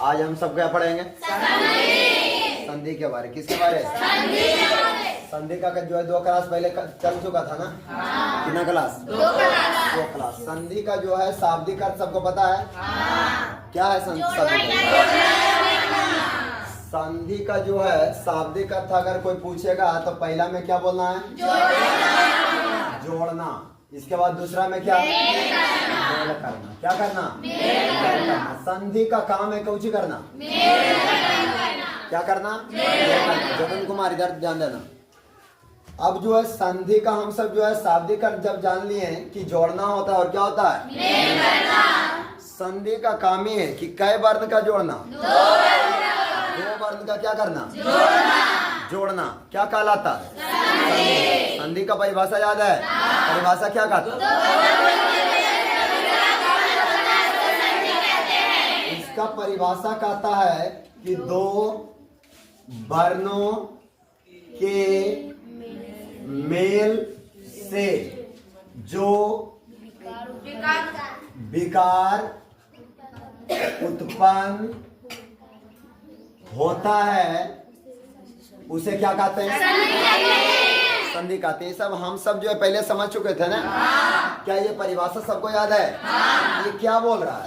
आज हम सब क्या पढ़ेंगे? संधि के बारे। किसके बारे? संधि का जो है 2 क्लास पहले चल चुका था ना। कितना क्लास? 2 क्लास। संधि का जो है शाब्दिक अर्थ सबको पता है? क्या है संधि का जो है शाब्दिक अर्थ अगर कोई पूछेगा तो पहला में क्या बोलना है? जोड़ना। इसके बाद दूसरा में क्या? मेल करना। क्या करना? मेल करना। संधि का काम है कौची करना? क्या करना? जगन कुमार इधर ध्यान देना। अब जो है संधि का हम सब जो है शाब्दिक अर्थ जब जान लिए हैं कि जोड़ना होता है और क्या होता है? मेल करना। संधि का काम ही है कि कै वर्ण का जोड़ना? 2 वर्ण का क्या करना? जोड़ना। क्या कहलाता है? संधि का परिभाषा याद है? परिभाषा क्या कहता है? इसका परिभाषा कहता है कि 2 वर्णों के मेल से जो विकार उत्पन्न होता है उसे क्या कहते हैं? संधि कहते हैं। सब हम सब जो है पहले समझ चुके थे ना। क्या ये परिभाषा सबको याद है? ये क्या बोल रहा है?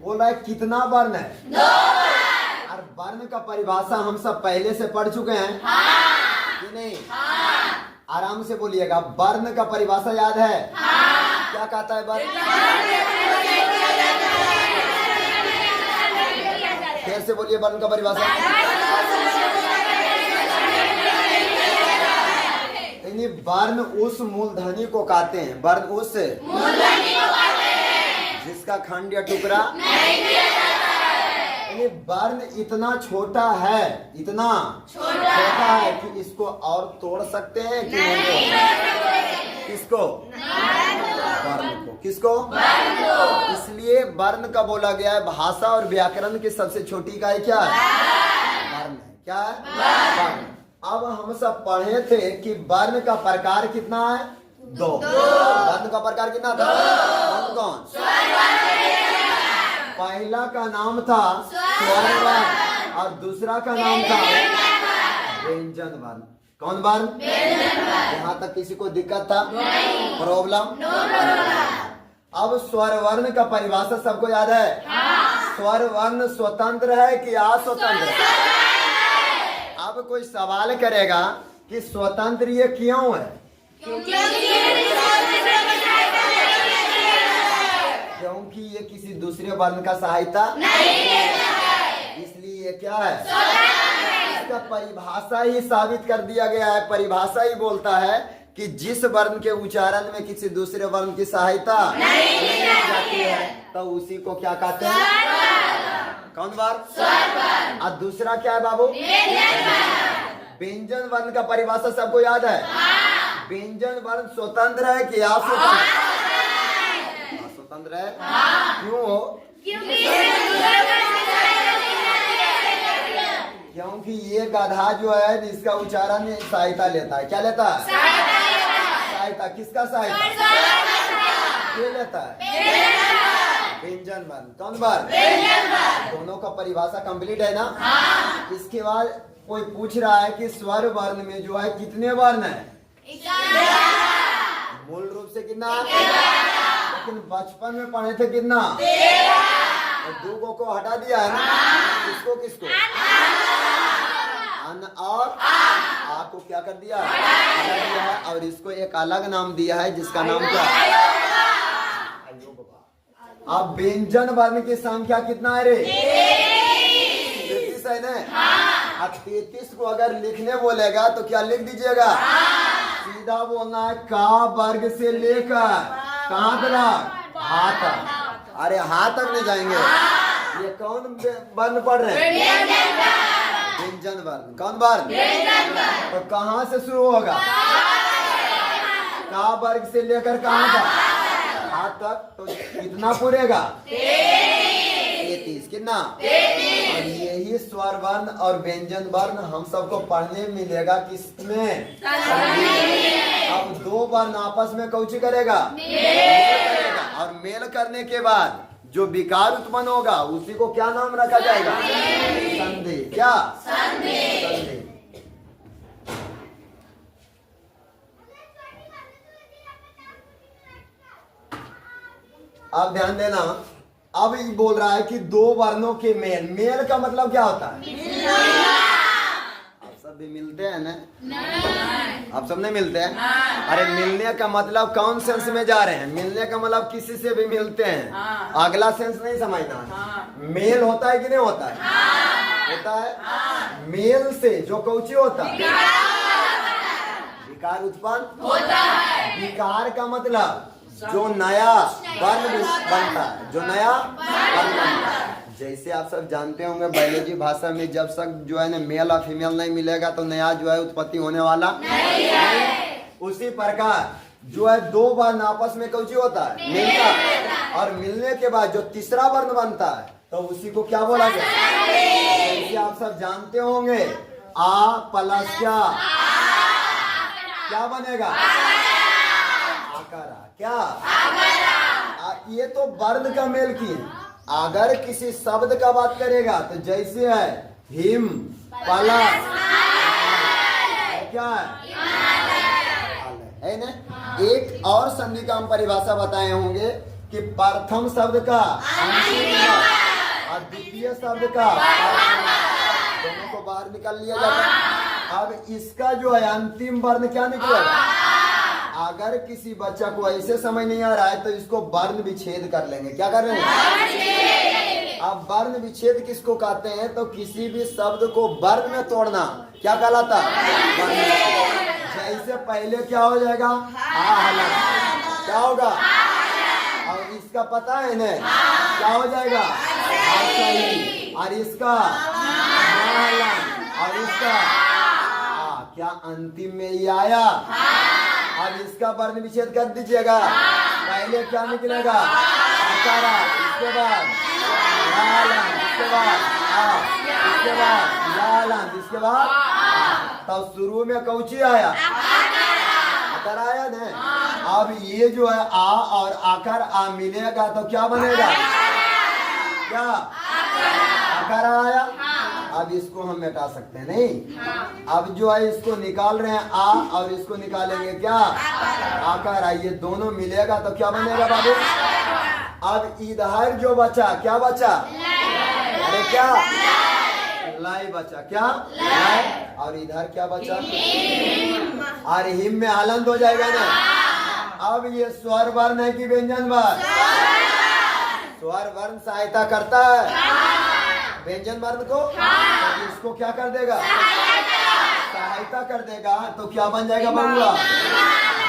बोल रहा है कितना वर्ण है? 2 और वर्ण का परिभाषा हम सब पहले से पढ़ चुके हैं कि नहीं? आराम से बोलिएगा। वर्ण का परिभाषा याद है? क्या कहता है वर्ण? फिर से बोलिए वर्ण का परिभाषा। यानी वर्ण उस मूलधनी को कहते हैं। वर्ण उस मूलधनी को कहते हैं जिसका खंड या टुकड़ा नहीं किया जाता है। यानी वर्ण इतना छोटा है, इतना छोटा है कि इसको और तोड़ सकते हैं कि नहीं? किसको? वर्ण को। किसको? इसलिए वर्ण का बोला गया है भाषा और व्याकरण की सबसे छोटी इकाई क्या है? वर्ण है। क्या है? वर्ण। अब हम सब पढ़े थे कि वर्ण का प्रकार कितना है? 2। वर्ण का प्रकार कितना था? कौन कौन? पहला का नाम था स्वर वर्ण और दूसरा का नाम था व्यंजन वर्ण। कौन वर्ण? यहाँ तक किसी को दिक्कत था? प्रॉब्लम? अब स्वर वर्ण का परिभाषा सबको याद है? स्वर वर्ण स्वतंत्र है कि अस्वतंत्र है? अब कोई सवाल करेगा कि स्वतंत्र ये क्यों है? क्योंकि ये किसी दूसरे वर्ण का सहायता नहीं लेता है। इसलिए ये क्या है? इसका परिभाषा ही साबित कर दिया गया है। परिभाषा ही बोलता है कि जिस वर्ण के उच्चारण में किसी दूसरे वर्ण की सहायता नहीं ली जाती है तो उसी को क्या कहते हैं? कौन वर्ण? और दूसरा क्या है बाबू? व्यंजन वर्ण का परिभाषा सबको याद है? व्यंजन वर्ण स्वतंत्र है कि अस्वतंत्र? स्वतंत्र है। क्यों? क्योंकि ये गधा जो है इसका उच्चारण सहायता लेता है। क्या लेता है? सहायता। किसका सहायता? क्या लेता है? व्यंजन वर्ण। कौन वर्ण? दोनों का परिभाषा कंप्लीट है ना। इसके बाद कोई पूछ रहा है कि स्वर वर्ण में जो है कितने वर्ण है? मूल रूप से कितना? लेकिन बचपन में पढ़े थे कितना? 2 को हटा दिया है ना। किसको किसको? अन और आ को क्या कर दिया? हटा दिया है और इसको एक अलग नाम दिया है जिसका नाम क्या है? अब व्यंजन वर्ण की संख्या कितना है रे? 33 है ना। अब 33 को अगर लिखने बोलेगा तो क्या लिख दीजिएगा? सीधा बोलना है का वर्ग से लेकर कहाँ तक? हाथ तक। अरे हाथ तक नहीं जाएंगे। ये कौन वर्ण पढ़ रहे हैं? व्यंजन वर्ण। कौन वर्ण? तो कहाँ से शुरू होगा? का वर्ग से लेकर कहाँ तक? हाथ तक। तो कितना पूरेगा? 33। कितना? और यही स्वर वर्ण और व्यंजन वर्ण हम सबको पढ़ने मिलेगा किसमें? अब 2 वर्ण आपस में कौची करेगा? और मेल करने के बाद जो विकार उत्पन्न होगा उसी को क्या नाम रखा जाएगा? संधि। क्या? संधि। आप ध्यान देना, अब ये बोल रहा है कि दो वर्णों के मेल। मेल का मतलब क्या होता है? आप सब भी मिलते हैं ना? आप सब नहीं मिलते हैं? अरे मिलने का मतलब कौन सेंस में जा रहे हैं? मिलने का मतलब किसी से भी मिलते हैं, अगला सेंस नहीं समझना। मेल होता है कि नहीं होता है? होता है। मेल से जो कौची होता है? विकार उत्पन्न होता है। विकार का मतलब जो नया वर्ण बनता है, जो नया वर्ण बनता है। जैसे आप सब जानते होंगे बायोलॉजी भाषा में, जब तक जो है ना मेल और फीमेल नहीं मिलेगा तो नया जो है उत्पत्ति होने वाला नहीं है। उसी प्रकार जो है दो वर्ण आपस में कौची होता है? मिलता है। और मिलने के बाद जो तीसरा वर्ण बनता है तो उसी को क्या बोला गया? जैसे आप सब जानते होंगे आ प्लस क्या बनेगा? आकारा। क्या? ये तो वर्ण का मेल की है। अगर किसी शब्द का बात करेगा तो जैसे है हिम प्लस क्या है ना? एक और संधि का हम परिभाषा बताए होंगे कि प्रथम शब्द का और द्वितीय शब्द का दोनों को बाहर निकाल लिया जाता है। अब इसका जो है अंतिम वर्ण क्या निकलेगा? अगर किसी बच्चा को ऐसे समझ नहीं आ रहा है तो इसको वर्ण विच्छेद कर लेंगे। क्या कर रहे हैं? अब वर्ण विच्छेद किसको कहते हैं? तो किसी भी शब्द को वर्ण में तोड़ना क्या कहलाता है? जैसे पहले क्या हो जाएगा? क्या होगा? और इसका पता है ना क्या हो जाएगा? और इसका और इसका क्या अंतिम में ही आया? अब इसका वर्ण विच्छेद कर दीजिएगा। पहले क्या निकलेगा? आकारा, इसके बाद लालन, इसके बाद इसके बाद लालन, इसके बाद तब शुरू में कौची आया? आकार आया ना। अब ये जो है आ और आकार आ मिलेगा तो क्या बनेगा? क्या? आकार आया। अब इसको हम मिटा सकते हैं नहीं? अब जो है इसको निकाल रहे हैं आ और इसको निकालेंगे क्या? आकार। ये दोनों मिलेगा तो क्या बनेगा बाबू? अब इधर जो बचा क्या बचा? अरे क्या? लाई बचा। क्या? लाई। और इधर क्या बचा? और हिम में हलंत हो जाएगा ना। अब ये स्वर वर्ण है कि व्यंजन वर्ण? स्वर वर्ण सहायता करता है व्यंजन वर्ण को। तो इसको क्या कर देगा? सहायता कर देगा। तो क्या बन जाएगा बबुआ?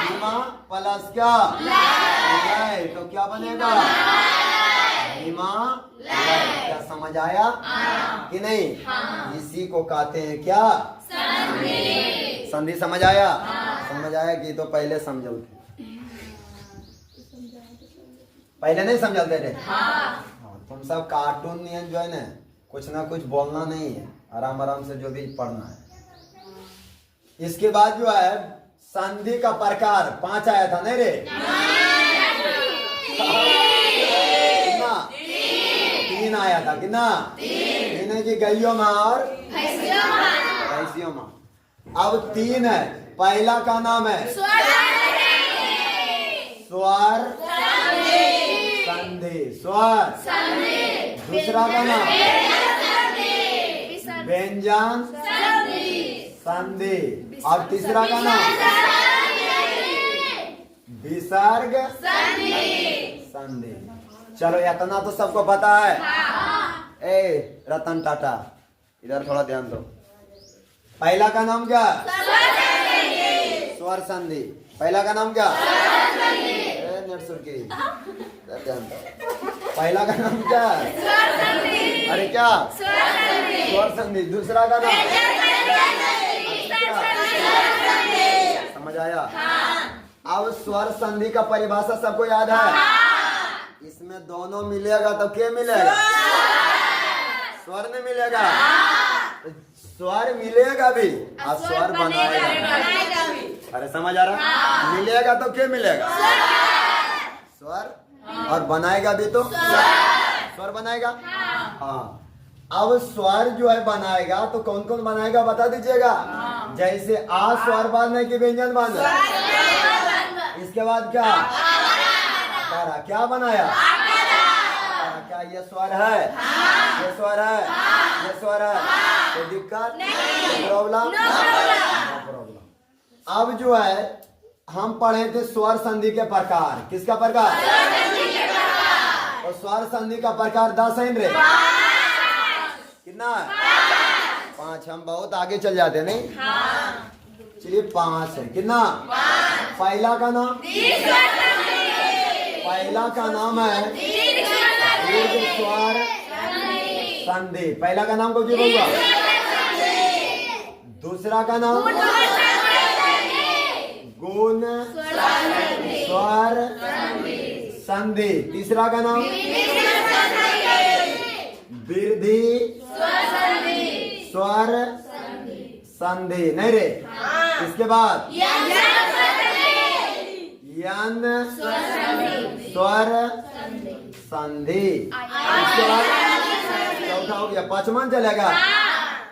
हिमा प्लस क्या? लय। तो क्या बनेगा? हिमा लय। क्या समझ आया कि नहीं? इसी को कहते हैं क्या? संधि। समझ आया? समझ आया कि तो पहले समझो, पहले नहीं समझते थे। तुम सब कार्टून नियन जो है ना कुछ ना कुछ बोलना नहीं है, आराम आराम से जो भी पढ़ना है। इसके बाद जो है संधि का प्रकार 5 आया था नहीं रे? कितना? 3 आया था। कितना? 3 है कि गैयो माँ और भैंसियों माँ। अब 3 है। पहला का नाम है स्वर संधि। स्वर। दूसरा का नाम व्यंजन संधि। और तीसरा का नाम विसर्ग संधि। चलो इतना तो सबको पता है। ए रतन टाटा इधर थोड़ा ध्यान दो। पहला का नाम क्या? स्वर संधि। पहला का नाम क्या? ध्यान दो। पहला का नाम क्या? अरे क्या? स्वर संधि। दूसरा का नाम? समझ आया? अब स्वर संधि का परिभाषा सबको याद है? इसमें दोनों मिलेगा तो क्या मिलेगा? स्वर नहीं मिलेगा। स्वर मिलेगा भी और स्वर बनाएगा भी। अरे समझ आ रहा? मिलेगा तो क्या मिलेगा? स्वर और बनाएगा भी तो स्वर बनाएगा। हाँ, अब स्वर जो है बनाएगा तो कौन कौन बनाएगा बता दीजिएगा। जैसे आ स्वर बनने की व्यंजन बन, इसके बाद क्या आकारा, क्या बनाया आकारा। क्या ये स्वर है? ये स्वर है, ये स्वर है, कोई दिक्कत प्रॉब्लम? अब जो है हम पढ़े थे स्वर संधि के प्रकार। किसका प्रकार? और स्वर संधि का प्रकार 10 है रे। कितना है? 5। हम बहुत आगे चल जाते नहीं। चलिए 5 है। कितना? पहला का नाम, पहला का नाम है दीर्घ स्वर संधि। पहला का नाम कौन बोलूंगा? दूसरा का नाम गुण स्वर संधि। तीसरा का नाम वृद्धि स्वर संधि। नहीं रे? इसके बाद यन स्वर संधि। इसके बाद चौथा हो गया। 5वां चलेगा।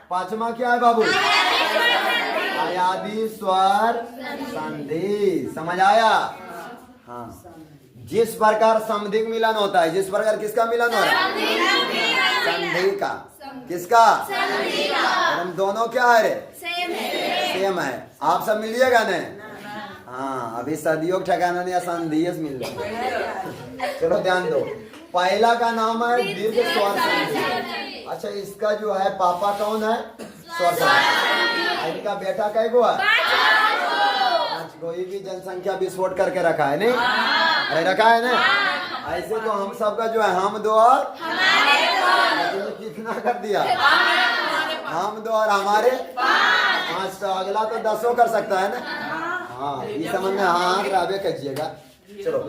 5वां क्या है बाबू? अयादि स्वर संधि। समझ आया? हाँ, जिस प्रकार समधिक मिलन होता है, जिस प्रकार किसका मिलन हो रहा है? संधि का। किसका? और हम दोनों क्या है रे? सेम है। आप सब मिलिएगा न? हाँ, अभी सदियों ठिकाना नहीं, संधि मिल जाए। चलो ध्यान दो। पहला का नाम है दीर्घ स्वर संधि। अच्छा, इसका जो है पापा कौन है? स्वर संधि। इनका बेटा कै गो है? 5 गो। भी जनसंख्या विस्फोट करके रखा है नहीं? अरे रखा है ना? ऐसे तो हम सबका जो है हम 2 और कितना कर दिया? हम 2 और हमारे 5। तो अगला तो 10 कर सकता है ना? हाँ, ये समझ में हाँ राबे कहिएगा। चलो,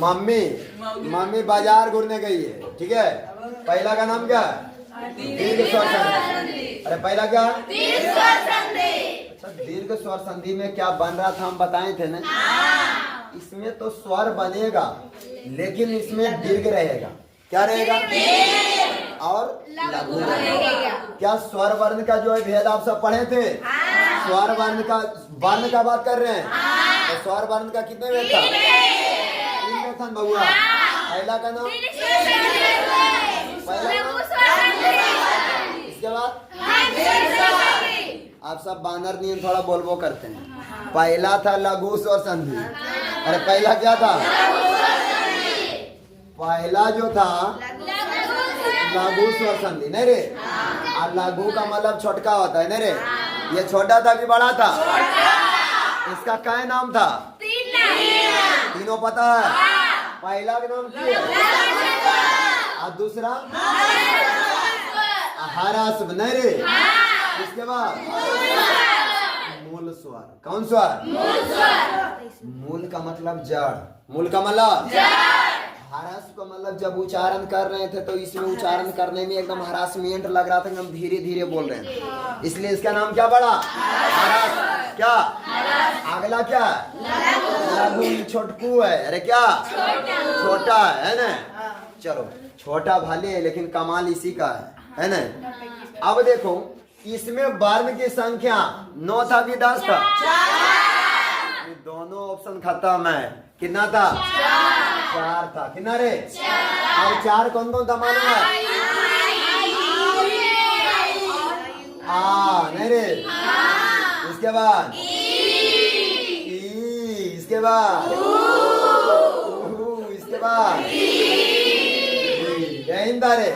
मम्मी बाजार घूरने गई है। ठीक है, पहला का नाम क्या है? दीर्घ स्वर संधि। अरे पहला क्या? अच्छा, दीर्घ स्वर संधि में क्या बन रहा था हम बताए थे ना? इसमें तो स्वर बनेगा लेकिन इसमें दीर्घ रहेगा। क्या रहेगा? और लघु रहेगा। क्या स्वर वर्ण का जो है भेद आप सब पढ़े थे? स्वर वर्ण का बात कर रहे हैं। तो स्वर वर्ण का कितने भेद था? 3 भेद था बबुआ। पहला का नाम, इसके बाद आप सब बानर नियम थोड़ा बोलबो करते हैं। पहला था लघु स्वर संधि। अरे पहला क्या था? पहला जो था लघु स्वर संधि। नहीं रे? और लघु का मतलब छोटका होता है। नहीं रे? ये छोटा था कि बड़ा था? इसका क्या नाम था? तीनों पता है। पहला का नाम क्या है? और दूसरा ह्रस्व। नहीं रे? इसके बाद मूल स्वर। कौन स्वर? मूल का मतलब जड़। मूल का मतलब ह्रस्व का मतलब जब उच्चारण कर रहे थे तो इसमें उच्चारण करने में एकदम हरासमेंट लग रहा था, एकदम धीरे धीरे बोल रहे थे, इसलिए इसका नाम क्या पड़ा? ह्रस्व। क्या? अगला क्या? लघु। छोटकू है। अरे क्या? छोटा है ना? चलो, छोटा भले है लेकिन कमाल इसी का है ना? अब देखो, इसमें वर्ण की संख्या 9 था कि 10 था? दोनों ऑप्शन खत्म है। कितना था? 4 था। कितना रे? अब 4 कौन कौन था मालूम है? नहीं रे? इसके बाद इसके बाद इसके बाद यही था रे।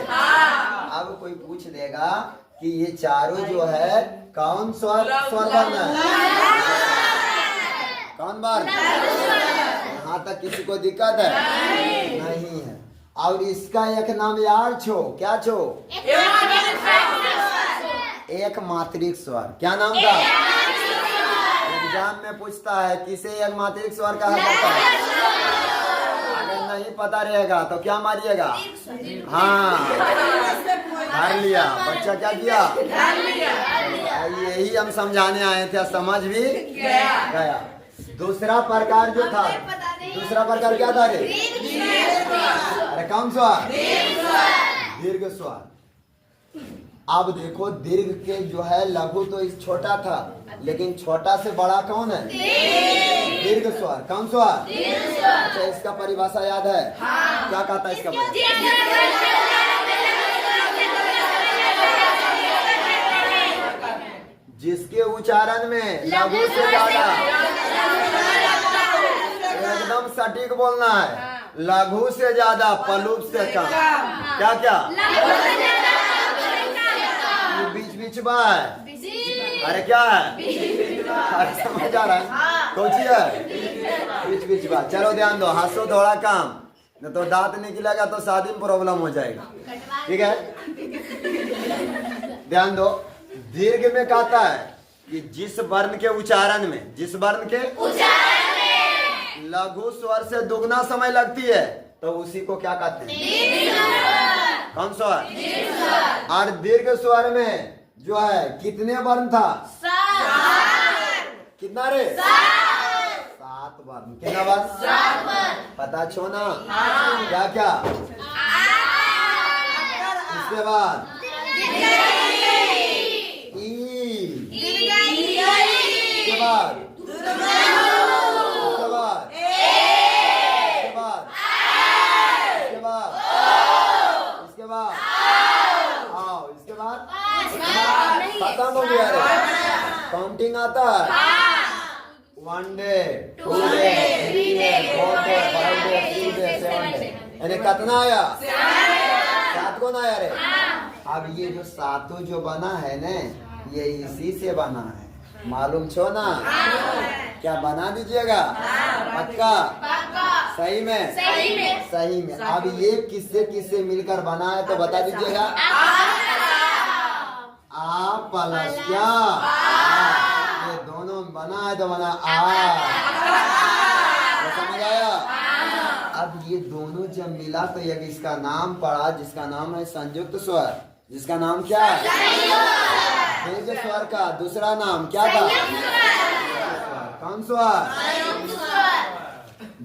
अब कोई पूछ देगा कि ये चारों जो है कौन स्वर वर्ण है? कौन वर्ण? यहाँ तक किसी को दिक्कत है? नहीं है। और इसका एक नाम यार छो। क्या छो? एक मात्रिक स्वर। क्या नाम था? एग्जाम में पूछता है किसे एक मात्रिक स्वर कहा जाता है। अगर नहीं पता रहेगा तो क्या मारिएगा? हाँ, धर लिया। बच्चा क्या किया? यही हम समझाने आए थे, समझ भी गया। दूसरा प्रकार जो था दूसरा प्रकार क्या था रे? अरे कौन स्वर? दीर्घ स्वर। अब देखो दीर्घ के जो है लघु तो इस छोटा था, लेकिन छोटा से बड़ा कौन है? दीर्घ स्वर। कौन स्वर? अच्छा, इसका परिभाषा याद है? क्या कहता है इसका परिभाषा? जिसके उच्चारण में लघु से ज्यादा, एकदम सटीक बोलना है, लघु से ज्यादा पलुप से कम। क्या क्या? ये बीच बीच में है। अरे क्या है? अरे समझ आ रहा है? कौची है? बीच बीच में। चलो ध्यान दो, हंसो थोड़ा कम, नहीं तो दांत निकलेगा तो शादी में प्रॉब्लम हो जाएगा। ठीक है, ध्यान दो। दीर्घ में कहता है कि जिस वर्ण के उच्चारण में, जिस वर्ण के उच्चारण में लघु स्वर से दुगना समय लगती है तो उसी को क्या कहते हैं? कौन स्वर? और दीर्घ स्वर में जो है कितने वर्ण था? कितना रे? 7 वर्ण। कितना वर्ण? पता छो ना? क्या क्या? इसके बाद इसके बाद इसके बाद आओ, इसके बाद खत्म हो गया रे। काउंटिंग आता है? 1 day, 2 day, 3 day, 4 day, 5 day, 6 day, 7 day. यानी कितना आया? 7 को ना आया रे। अब ये जो सातों जो बना है ना, ये इसी से बना है, मालूम छो ना? क्या बना दीजिएगा? पक्का? सही में? सही में। अब ये किससे किससे मिलकर बना है तो बता दीजिएगा। आ प्लस क्या? ये दोनों बना है तो बना आ। समझ आया? अब ये दोनों जब मिला तो एक इसका नाम पड़ा, जिसका नाम है संयुक्त स्वर। जिसका नाम क्या है? दीर्घ स्वर का दूसरा नाम क्या था? कौन स्वर?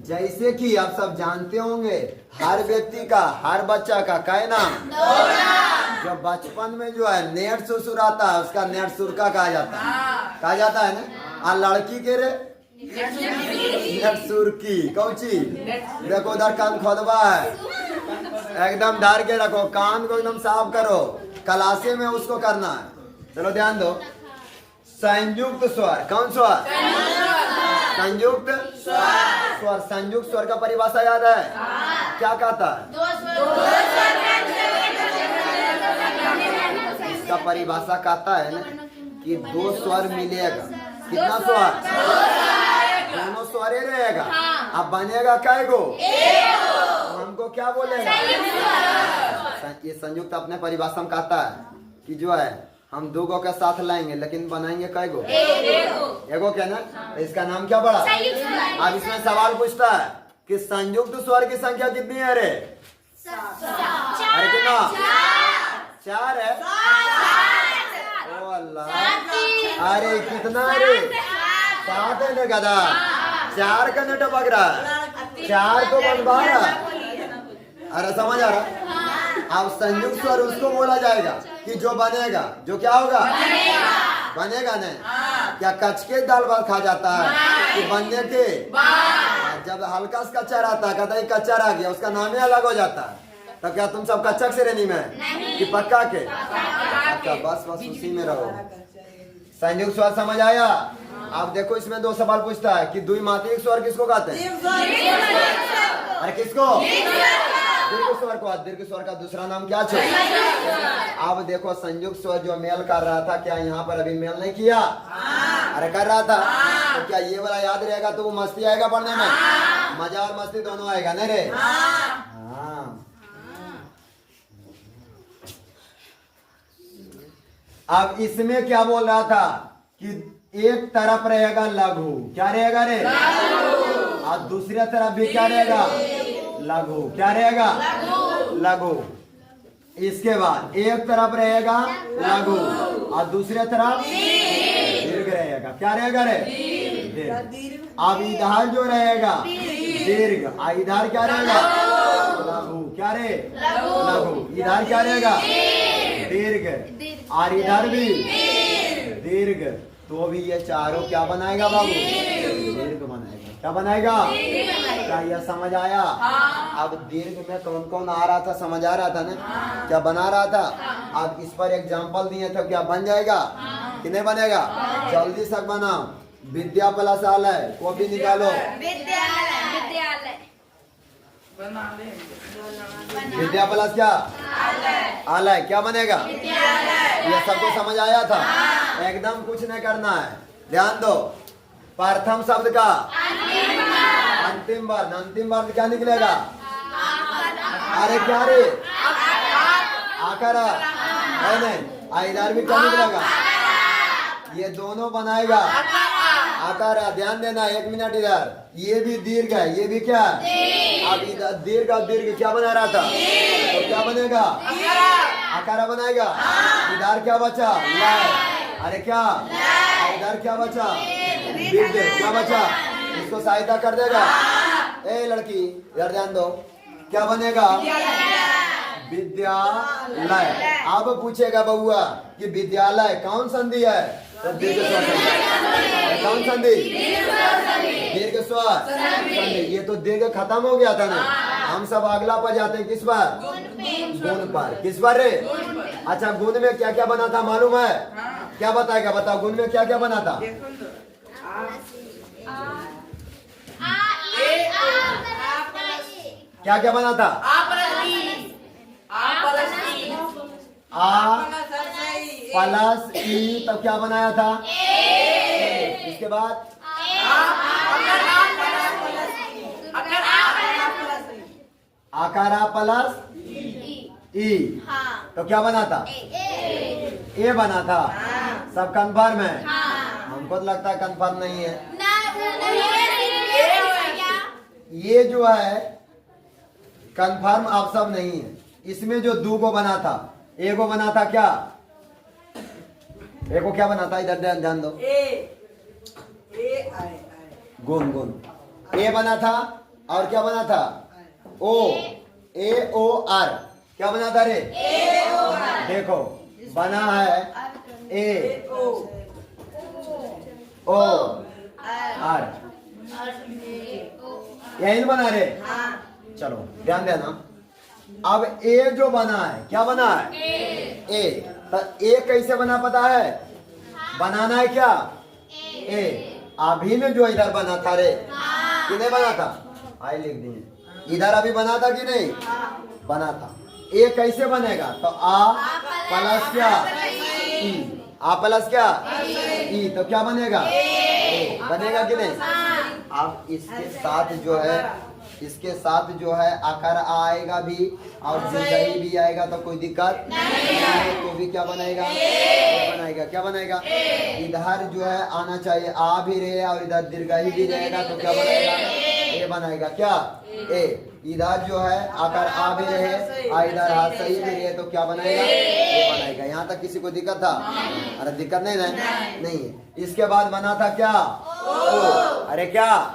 जैसे कि आप सब जानते होंगे, हर व्यक्ति का, हर बच्चा का क्या नाम? जो बचपन में जो है नेट सुर आता है उसका नेट सुर का कहा जाता है। कहा जाता है ना? और लड़की के रे नेट सुर की। कौची? देखो उधर कान खोदबा है, एकदम डार के रखो, कान को एकदम साफ करो, क्लासे में उसको करना है। चलो ध्यान दो। संयुक्त स्वर। कौन स्वर? संयुक्त स्वर। संयुक्त स्वर का परिभाषा याद है? क्या कहता है? इसका परिभाषा कहता है ना कि 2 स्वर मिलेगा। कितना स्वर? दोनों स्वर ही रहेगा। अब बनेगा कै गो? तो हमको क्या बोलेगा? ये संयुक्त अपने परिभाषा में कहता है कि जो है हम 2 गो के साथ लाएंगे, लेकिन बनाएंगे कै गो? एगो क्या ना? तो इसका नाम क्या पड़ा? अब इसमें सवाल पूछता है कि संयुक्त स्वर की संख्या कितनी है रे? अरे कितना? 4 है। ओ अल्लाह, अरे कितना रे? 7 है ना गधा? 4 का नट पक रहा है, 4 को बनवा रहा। अरे समझ आ रहा? अब संयुक्त स्वर उसको बोला जाएगा कि जो बनेगा, जो क्या होगा? बनेगा ना? क्या कचके दाल भात खा जाता है कि बनने के जब हल्का सा कच्चा रहता है, कहता है कच्चा रह गया, उसका नाम ही अलग हो जाता है। तो क्या तुम सब कच्चा श्रेणी में कि पक्का के? अच्छा, बस उसी में रहो। संयुक्त स्वर समझ आया? आप देखो इसमें 2 सवाल पूछता है कि द्विमात्रिक स्वर किसको कहते हैं? अरे किसको? दीर्घ स्वर को। दीर्घ स्वर का दूसरा नाम क्या छो? अब देखो संयुक्त स्वर जो मेल कर रहा था, क्या यहाँ पर अभी मेल नहीं किया? अरे कर रहा था। तो क्या ये वाला याद रहेगा तो वो मस्ती आएगा पढ़ने में? मजा और मस्ती दोनों आएगा नहीं रे? हाँ। अब इसमें क्या बोल रहा था कि एक तरफ रहेगा लघु। क्या रहेगा रे? और दूसरी तरफ भी क्या रहेगा? लघु। क्या रहेगा? लघु। इसके बाद एक तरफ रहेगा लघु और दूसरी तरफ दीर्घ रहेगा। क्या रहेगा रे? दीर्घ। अब इधर जो रहेगा दीर्घ। इधर क्या रहेगा? लघु। क्या रे? लघु। इधर क्या रहेगा? दीर्घ। और इधर भी दीर्घ। तो भी ये चारों क्या बनाएगा बाबू? दीर्घ बनाएगा। क्या बनाएगा? क्या यह समझ आया? अब दीर्घ में कौन कौन आ रहा था समझ आ रहा था ना? क्या बना रहा था? अब इस पर एग्जाम्पल दिए थे, क्या बन जाएगा कि नहीं बनेगा? जल्दी से बनाओ। विद्या प्लस आलय, कॉपी निकालो। विद्या प्लस क्या? आलय। क्या बनेगा? ये सबको समझ आया था? एकदम कुछ नहीं करना है, ध्यान दो। प्रथम शब्द का अंतिम वर्ण, अंतिम वर्ण क्या निकलेगा? अरे क्या रे? आकार है नहीं? इधर भी क्या निकलेगा? ये दोनों बनाएगा आकार। ध्यान देना, 1 मिनट इधर। ये भी दीर्घ है, ये भी क्या? अब इधर दीर्घ और दीर्घ क्या बना रहा था? तो क्या बनेगा? आकार बनाएगा। इधर क्या बचा? लय। अरे क्या? इधर क्या बचा? विद्य। क्या बचा? इसको सहायता कर देगा। ए लड़की इधर ध्यान दो, क्या बनेगा? विद्यालय। अब पूछेगा बउआ कि विद्यालय कौन संधि है? तो दीर्घ स्वर संधि। कौन संधि? दीर्घ स्वर संधि। ये तो दीर्घ खत्म हो गया था ना, हम सब अगला पर जाते हैं। किस पर? गुण पर। किस पर रे? अच्छा, गुण में क्या क्या बना था मालूम है? क्या बताएगा? बताओ, गुण में क्या क्या बना था? क्या क्या बना था? आ प्लस ई। तब क्या बनाया था? इसके बाद आकारा प्लस ई। तो क्या बना था? ए बना था। सब कंफर्म है? हमको तो लगता है कंफर्म नहीं है। ये जो है कंफर्म आप सब नहीं है। इसमें जो दो को बना था, एगो बना था क्या? एगो क्या बना था? इधर ध्यान दो। गुण। गुण ए बना था। और क्या बना था? ओ। ए ओ आर। क्या बना था रे? देखो बना है ए ओ आर। यही बना रे? चलो ध्यान देना। अब ए जो बना है, क्या बना है? ए। तो ए कैसे बना पता है? बनाना है क्या? ए। अभी में जो इधर बना था रे, कि नहीं बना था? आई लिख दिए। इधर अभी बना था कि नहीं बना था? ए कैसे बनेगा? तो आ प्लस क्या? ई। आ प्लस क्या? ई। तो क्या बनेगा? ए बनेगा कि नहीं? अब इसके साथ जो है, इसके साथ जो है आकार आएगा भी और दीर्घई भी आएगा, तो कोई दिक्कत नहीं। तो भी क्या बनाएगा? बनाएगा। क्या बनाएगा? इधर जो है आना चाहिए आ भी रहे और इधर दीर्घई भी रहेगा, तो क्या बनाएगा? ए बनाएगा। क्या? ए। इधर जो है आकार आ भी रहे और इधर हाथ सही भी रहे, तो क्या बनाएगा? ए बनाएगा। यहाँ तक किसी को दिक्कत था? अरे दिक्कत नहीं है? नहीं है। इसके बाद बना था क्या? ओ। अरे क्या?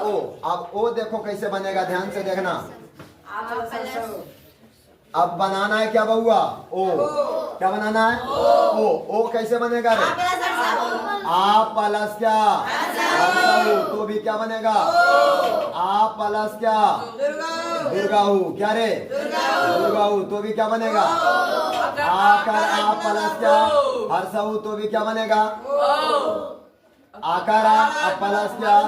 ओ। अब ओ देखो कैसे बनेगा, ध्यान से देखना। अब बनाना है क्या बउआ? ओ। क्या बनाना है? ओ। ओ कैसे बनेगा रे? आ प्लस क्या? तो भी क्या बनेगा? आ प्लस क्या? दुर्गाहु। क्या रे? दुर्गाहु। तो भी क्या बनेगा? आकार आ प्लस क्या? हर्षहु। तो भी क्या बनेगा? आकार आ प्लस क्या?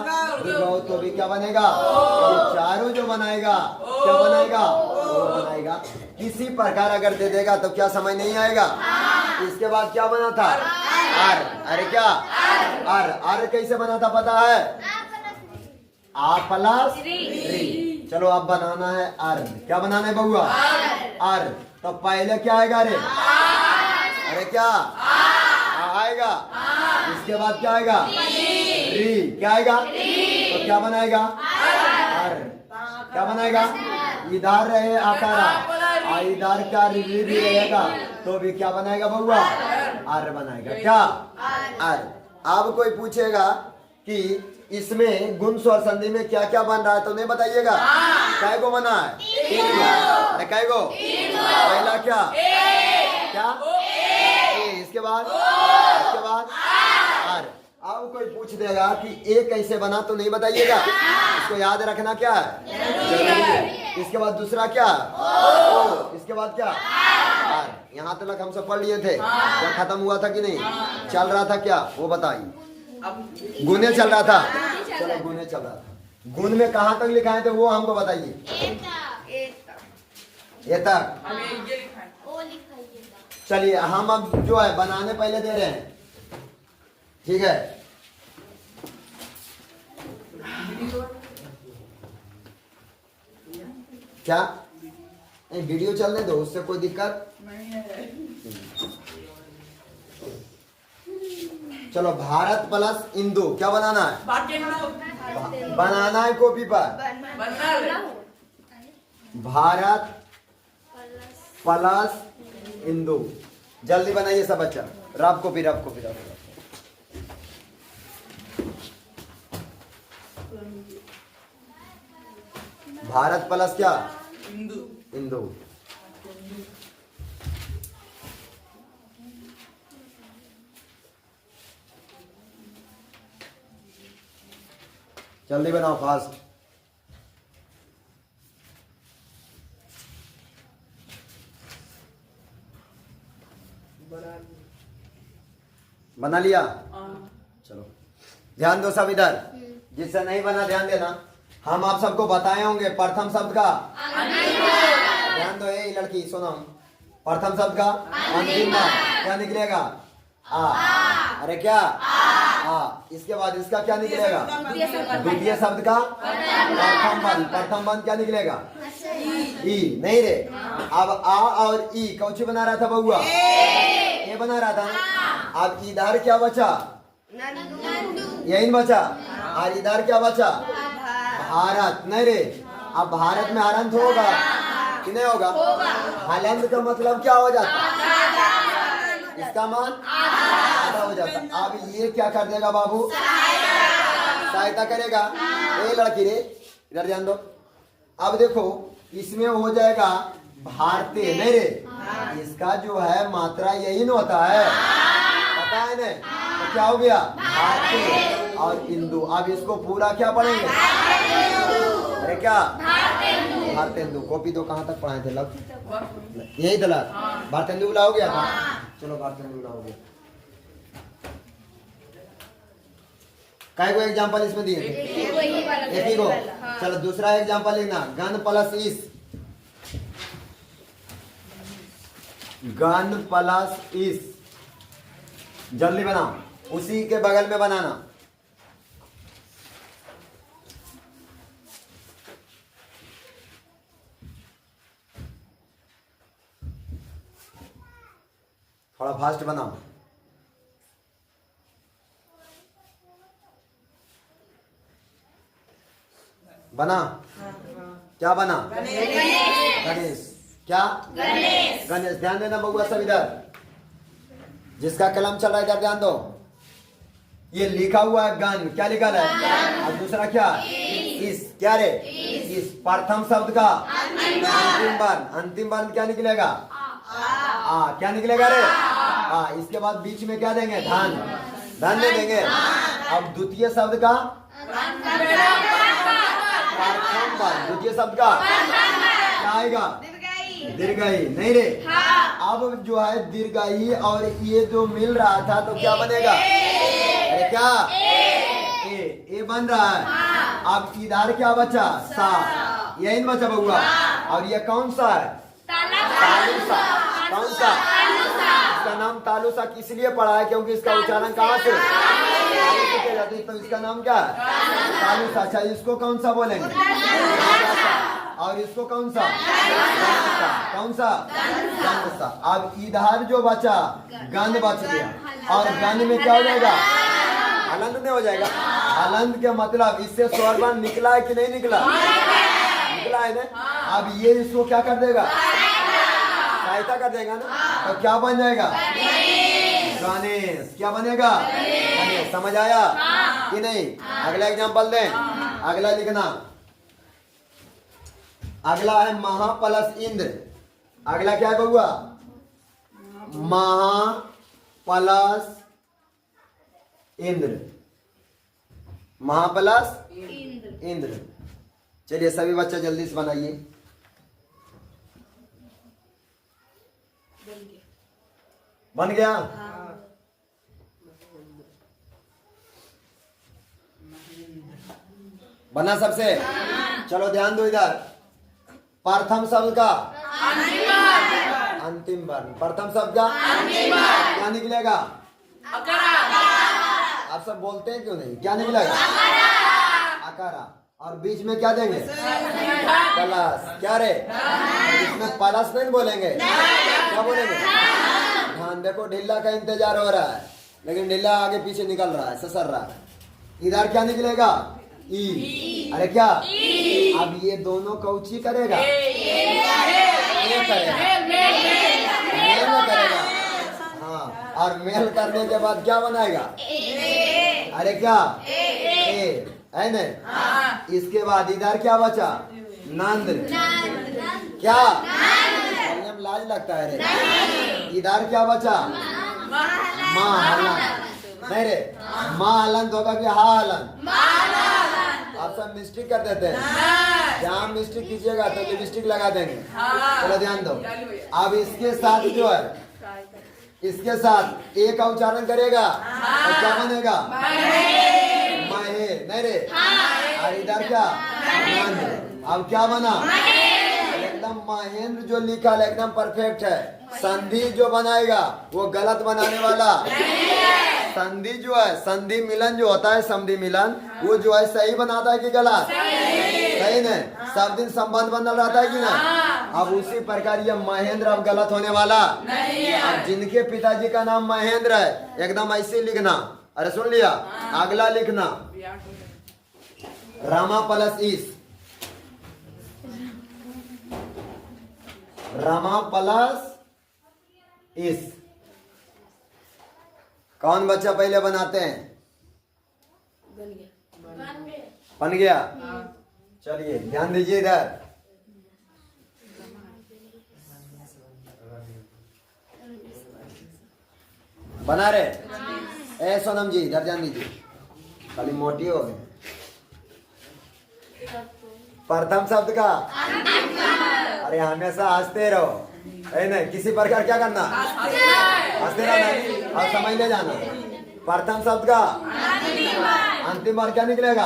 दुर्गाहु। तो भी क्या बनेगा? ये चारों जो बनाएगा क्या बनाएगा? वो बनाएगा। किसी प्रकार अगर दे देगा तो क्या समझ नहीं आएगा? इसके बाद क्या बना था? आर। अरे क्या? आर। आर कैसे बना था पता है? आ प्लस री। चलो अब बनाना है आर। क्या बनाना है बउआ? आर। तो पहले क्या आएगा रे? अरे क्या आएगा? इसके बाद क्या आएगा? री। क्या आएगा? तो क्या बनाएगा? आर। क्या बनाएगा? इधर रहे आकारा, इधर का री भी रहेगा, तो भी क्या बनाएगा बउआ? आर बनाएगा। क्या? आर। अब कोई पूछेगा कि इसमें गुण स्वर संधि में क्या क्या बन रहा है तो नहीं बताइएगा। काय को बना है? 3 को। अरे काय को? पहला क्या क्या ए, इसके बाद आर। अब कोई पूछ देगा कि ए कैसे बना तो नहीं बताइएगा, इसको याद रखना क्या है जरूरी है। इसके बाद दूसरा क्या ओ, इसके बाद क्या आर। यहाँ तक हम सब पढ़ लिए थे, क्या खत्म हुआ था कि नहीं? चल रहा था क्या वो बताइए। गुने चल रहा था, चलो गुने चल रहा था। गुण में कहाँ तक लिखाए थे वो हमको बताइए। ए तक। चलिए हम अब जो है बनाने पहले दे रहे हैं, ठीक है। क्या वीडियो चलने दो, उससे कोई दिक्कत चलो भारत प्लस इंदु क्या बनाना है? बनाना है कॉपी पर। भारत प्लस इंदु जल्दी बनाइए सब बच्चा। रब कॉपी भारत प्लस क्या? इंदु। जल्दी बनाओ फास्ट। बना लिया? चलो ध्यान दो सब इधर, जिससे नहीं बना ध्यान देना। हम आप सबको बताए होंगे प्रथम शब्द का ध्यान दो। ये लड़की सुनो, प्रथम शब्द का अंतिम क्या निकलेगा? आ। अरे क्या आ। इसके बाद इसका क्या निकलेगा? द्वितीय शब्द का प्रथम बंद क्या निकलेगा? ई। नहीं रे, अब आ और ई कौची बना रहा था बउआ? ये बना रहा था ना। अब इधर क्या बचा? यही बचा। और इधर क्या बचा? भारत। नहीं रे, अब भारत में हरंत होगा कि नहीं होगा? हलंत का मतलब क्या हो जाता? इसका मान आधा हो जाता। अब ये क्या कर देगा बाबू? सहायता करेगा। ये लड़की रे इधर ध्यान दो। अब देखो इसमें हो जाएगा भारतीय। नहीं रे, इसका जो है मात्रा यही न होता है, पता है ना? तो क्या हो गया? भारतीय और हिंदू। अब इसको पूरा क्या पढ़ेंगे? अरे क्या भारतेंदु। कॉपी तो कहाँ तक पढ़ाए थे? लग यही दला भारतेंदु हो गया था। चलो भारतेंदु हो गया। काय को एग्जांपल इसमें दिए थे? एक ही को। चलो दूसरा एग्जांपल लिखना, गन प्लस इस। गन प्लस इस जल्दी बनाओ, उसी के बगल में बनाना। थोड़ा फास्ट बनाओ। बना? क्या बना? गणेश। क्या? गणेश। ध्यान देना बउआ सब इधर, जिसका कलम चल रहा है इधर ध्यान दो। ये लिखा हुआ है गन, क्या लिखा है? और दूसरा क्या? इस। क्या रे? इस। प्रथम शब्द का अंतिम वर्ण क्या निकलेगा? आ। क्या निकलेगा रे? आ। इसके बाद बीच में क्या देंगे? धन दे देंगे। अब द्वितीय शब्द का द्वितीय शब्द का क्या आएगा? दीर्घई। नहीं रे, अब जो है दीर्घई और ये जो मिल रहा था तो क्या बनेगा? अरे क्या? ए बन रहा है। अब इधर क्या बचा? सा। यही बचा बउआ। और ये कौन सा है? तालुसा। कौन सा? इसका नाम तालुसा किस लिए पड़ा है? क्योंकि इसका उच्चारण कहाँ से जाती है, तो इसका नाम क्या है? तालुसा। अच्छा इसको कौन सा बोलेंगे? और इसको कौन सा? कौन सा? गंध सा। अब इधर जो बचा गंध बच गया, और गंध में क्या हो जाएगा? हलंत नहीं हो जाएगा? हलंत के मतलब इससे स्वर वर्ण निकला है कि नहीं निकला? निकला है ना। अब ये इसको क्या कर देगा? सहायता कर देगा ना। तो क्या बन जाएगा? गणेश। क्या बनेगा? गणेश। समझ आया कि नहीं? अगला एग्जाम्पल दें। अगला लिखना, अगला है महा प्लस इंद्र। अगला क्या होगा? महा प्लस इंद्र। महा प्लस इंद्र। चलिए सभी बच्चे जल्दी से बनाइए। बन गया? बना सबसे? चलो ध्यान दो इधर। प्रथम शब्द का अंतिम वर्ण। प्रथम शब्द का क्या निकलेगा? आप सब बोलते हैं क्यों नहीं? क्या निकलेगा? अकारा। और बीच में क्या देंगे? प्लस। क्या रे? इसमें प्लस नहीं बोलेंगे, क्या बोलेंगे? ध्यान देखो, ढिल्ला का इंतजार हो रहा है लेकिन ढिल्ला आगे पीछे निकल रहा है, ससर रहा है। इधर क्या निकलेगा? ई। अरे क्या? अब ये दोनों कौची करेगा? मेल करेगा। हाँ, और मेल करने के बाद क्या बनाएगा? अरे क्या? ए है न? इसके बाद इधर क्या बचा? नंद। क्या? बोलने में लाज लगता है रे। इधर क्या बचा? माँ हलन। नहीं रे, माँ हलन होगा कि हा हलन? आप सब मिस्टेक कर देते हैं। जहाँ मिस्टेक कीजिएगा तो लिपस्टिक लगा देंगे। चलो ध्यान दो। अब इसके साथ जो है, इसके साथ ए का उच्चारण करेगा तो क्या बनेगा? महे। नहीं रे, और इधर क्या? नंद। अब क्या बना? एकदम महेंद्र जो लिखा है एकदम परफेक्ट है। संधि जो बनाएगा वो गलत बनाने वाला। संधि जो है, संधि मिलन जो होता है, संधि मिलन, वो जो है सही बनाता है कि गलत? सही नहीं? सब दिन संबंध बनल रहता है कि नहीं? अब उसी प्रकार ये महेंद्र अब गलत होने वाला। अब जिनके पिताजी का नाम महेंद्र है एकदम ऐसे लिखना। अरे सुन लिया? अगला लिखना रामा प्लस इस। रामा प्लस इस। कौन बच्चा पहले बनाते हैं? बन गया? चलिए ध्यान दीजिए इधर। बना रहे? ए सोनम जी इधर ध्यान दीजिए, खाली मोटी हो गई। प्रथम शब्द का अरे हमेशा हंसते रहो, है नहीं? किसी प्रकार क्या करना? हंसते रहना और समझ ले जाना। प्रथम शब्द का अंतिम बार क्या निकलेगा?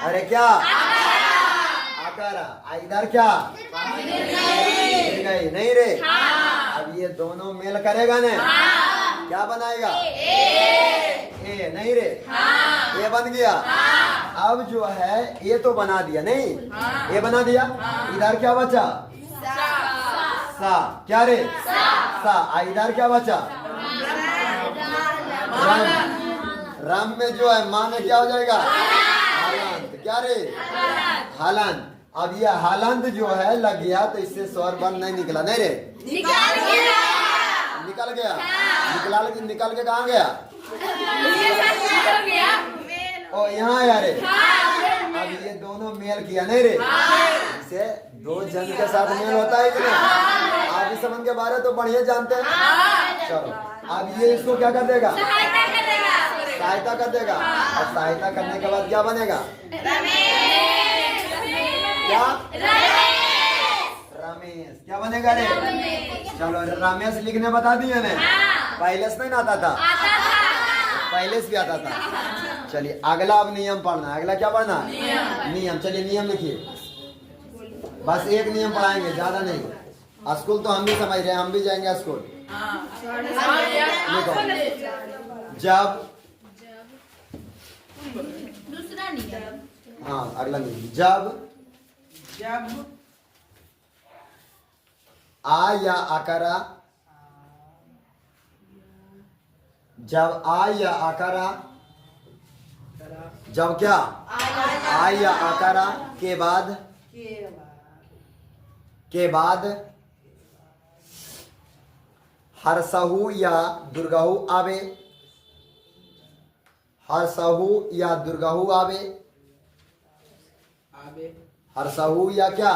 अरे क्या? आकारा। इधर क्या? गई नहीं रे। अब ये दोनों मेल करेगा ने, क्या बनाएगा? ए। नहीं रे, ये बन गया। अब जो है ये तो बना दिया, नहीं ये बना दिया। इधर क्या बचा? सा। क्या रे? सा। इधर क्या बचा? रम। रम में जो है माँ में क्या हो जाएगा? हालांत। क्या रे? हालांत। अब ये हालांत जो है लग गया तो इससे स्वर बन नहीं निकला। नहीं रे, निकल गया। निकल के कहाँ गया? ओ यहाँ आया रे। अब ये दोनों मेल किया। नहीं रे, इसे दो जन के साथ मेल होता है कि नहीं? आप इस संबंध के बारे तो बढ़िया जानते हैं। चलो अब ये इसको क्या कर देगा? सहायता कर देगा। और सहायता करने के बाद क्या बनेगा? क्या? रमेश। क्या बनेगा रे? चलो रमेश लिखने बता दिए ने। पहले से नहीं आता था? पहले से भी आता था। चलिए अगला अब नियम पढ़ना है। अगला क्या पढ़ना है? नियम। चलिए नियम लिखिए। बस एक नियम पढ़ाएंगे, ज्यादा नहीं। स्कूल तो हम भी समझ रहे हैं, हम भी जाएंगे स्कूल। लिखो। जब, दूसरा नियम। हाँ अगला नियम। जब आ या आकारा, जब आ या आकारा, जब क्या? आ या आकारा के बाद हर्षहु या दुर्गहु आवे, हर्षहु या दुर्गहु आवे, हर्षहु या क्या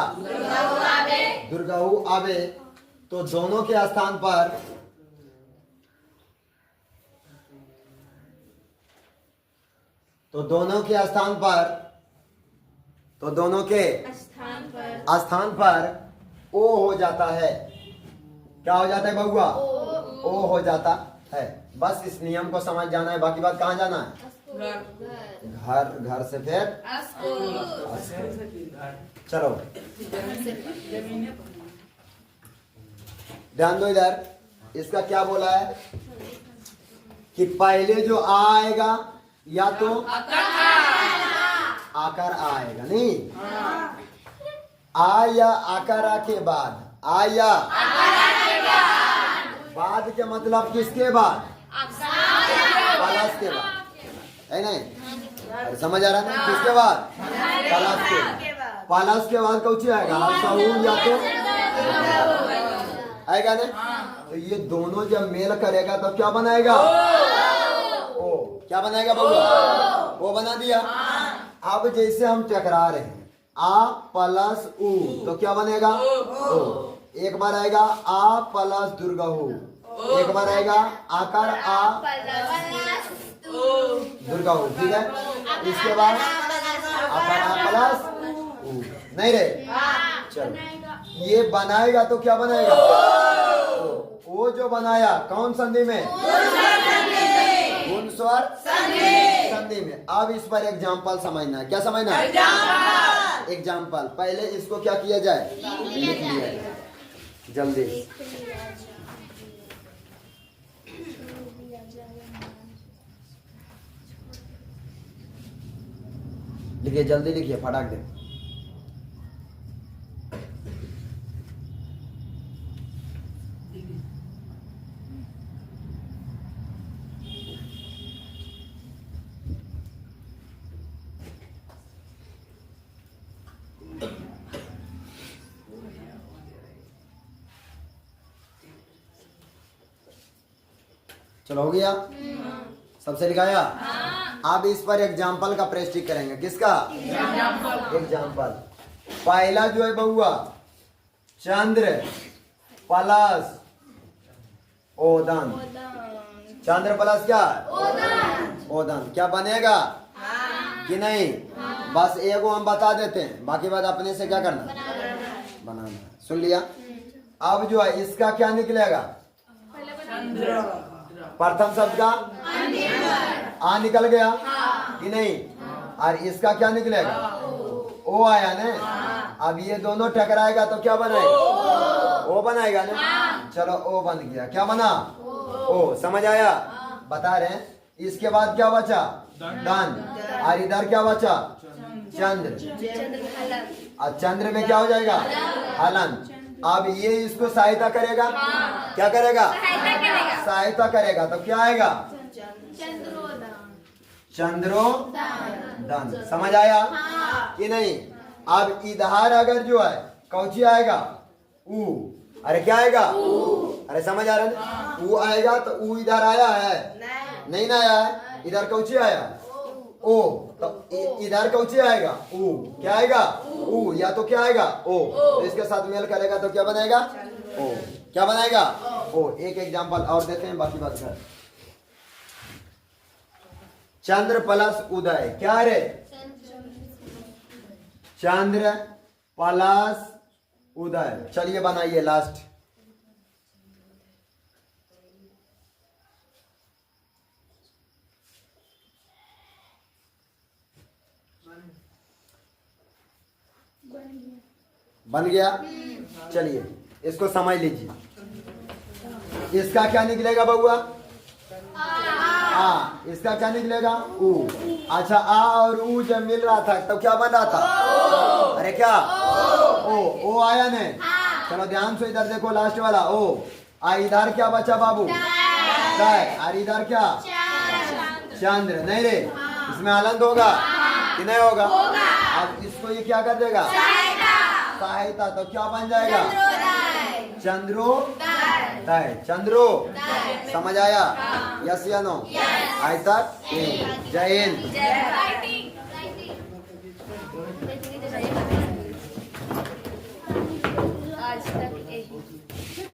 दुर्गहु आवे। तो दोनों के स्थान पर दोनों के स्थान पर ओ हो जाता है। क्या हो जाता है बउआ? ओ हो जाता है। बस इस नियम को समझ जाना है, बाकी बात कहाँ जाना है? घर, घर से फिर चलो ध्यान दो इधर। इसका क्या बोला है कि पहले जो आ आएगा या तो आकार आएगा, नहीं आ या आकार के बाद, आ या बाद के मतलब किसके बाद? प्लस के बाद, है नहीं? अरे समझ आ रहा है ना? किसके बाद? प्लस के बाद। प्लस के बाद कौन आएगा? हर्षहु या तो आएगा ना? तो ये दोनों जब मेल करेगा तो क्या बनाएगा? ओ। क्या बनाएगा बाबू? वो बना दिया। अब जैसे हम टकरा रहे हैं, आ प्लस उ, तो क्या बनेगा? ओ। एक बार आएगा आ प्लस दुर्गहु, एक बार आएगा आकार आ दुर्गहु, ठीक है? इसके बाद आकार आ प्लस उ, नहीं रे? चलो ये बनाएगा तो क्या बनाएगा? वो जो बनाया कौन संधि में? गुण स्वर संधि में। अब इस पर एग्जाम्पल समझना है। क्या समझना है? एग्जाम्पल। पहले इसको क्या किया जाए? लिख लिया जाए जल्दी। लिखिए जल्दी, लिखिए फटाक दे। चलो हो गया? सबसे लिखाया? अब इस पर एग्जाम्पल का प्रेस्टिक करेंगे। किसका? एग्जाम्पल। पहला जो है बउआ चंद्र प्लस ओदन। चंद्र प्लस क्या? ओदन। क्या बनेगा कि नहीं? बस एगो हम बता देते हैं, बाकी बात अपने से क्या करना? बनाना। सुन लिया? अब जो है इसका क्या निकलेगा? प्रथम शब्द का आ निकल गया कि नहीं? और इसका क्या निकलेगा? ओ आया ना? अब ये दोनों टकराएगा तो क्या बनाएगा? ओ बनाएगा ना? चलो ओ बन गया। क्या बना? ओ। समझ आया? बता रहे हैं। इसके बाद क्या बचा? धन। और इधर क्या बचा? चंद्र। और चंद्र में क्या हो जाएगा? हलन। अब ये इसको सहायता करेगा। क्या करेगा? सहायता करेगा तो क्या आएगा? चंद्रोदन। समझ आया कि नहीं? अब इधर अगर जो है कौची आएगा? ऊ। अरे क्या आएगा? अरे समझ आ रहा है? ऊ आएगा तो ऊ इधर आया है? नहीं ना आया है। इधर कौची आया? ओ। तो इधर कौची आएगा? ऊ। क्या आएगा? ऊ। या तो क्या आएगा? ओ। तो इसके साथ मेल करेगा तो क्या बनाएगा? ओ। क्या बनाएगा? ओ। एक एग्जांपल और देते हैं, बाकी बात कर। चंद्र प्लस उदय। क्या रे? चंद्र प्लस उदय। चलिए बनाइए लास्ट। बन गया? चलिए इसको समझ लीजिए। इसका क्या निकलेगा बउआ? आ। इसका क्या निकलेगा? ऊ। अच्छा आ और ऊ जब मिल रहा था तो क्या बन रहा था? अरे क्या? ओ। ओ आया ने? चलो ध्यान से इधर देखो, लास्ट वाला ओ। आ इधर क्या बचा बाबू? और इधर क्या? चंद्र। नहीं रे? इसमें हलंत होगा कि नहीं होगा? अब इसको ये क्या कर देगा? सहायता। तो क्या बन जाएगा? चंद्रोदय। तय। चंद्रो समझ आया? यस या नो? आज तक? जय हिंद। आज तक यही।